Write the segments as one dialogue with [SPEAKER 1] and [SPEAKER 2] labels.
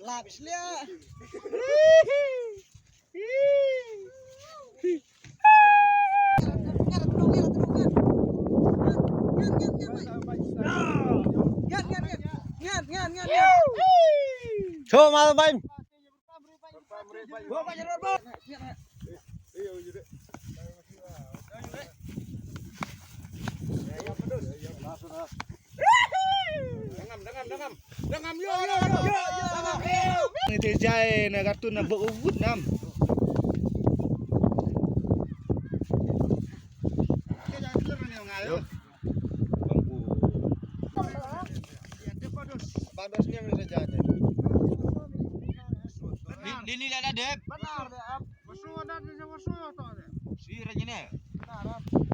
[SPEAKER 1] Lapis lihat.
[SPEAKER 2] Coba malam main.
[SPEAKER 1] Dengam yo.
[SPEAKER 2] Ini jai na kartu na beubut nam. Pados ni yang saja. Lili ada dep.
[SPEAKER 1] Benar deh, Am.
[SPEAKER 3] Masuk dan bisa masuk atau ada?
[SPEAKER 2] Si rajine.
[SPEAKER 1] Benar, Am. Benar.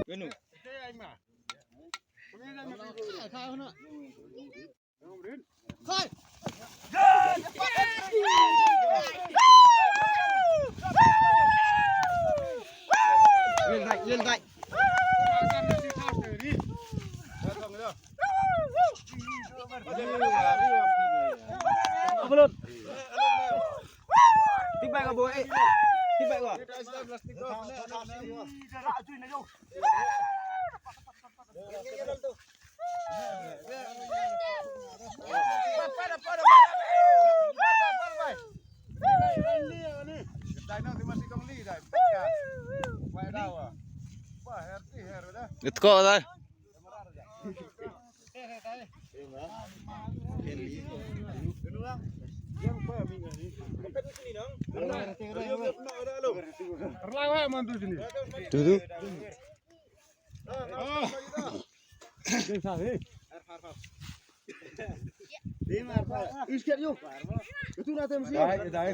[SPEAKER 2] Ganu.
[SPEAKER 1] Kai. Lên gạch. Apa lu? Tiba ka boy. Tiba ka.
[SPEAKER 2] Itu kok dah.
[SPEAKER 3] Terlalu mantu sini.
[SPEAKER 2] Tuh.
[SPEAKER 1] Isket yuk. Itu nanti mesti.
[SPEAKER 3] Dah.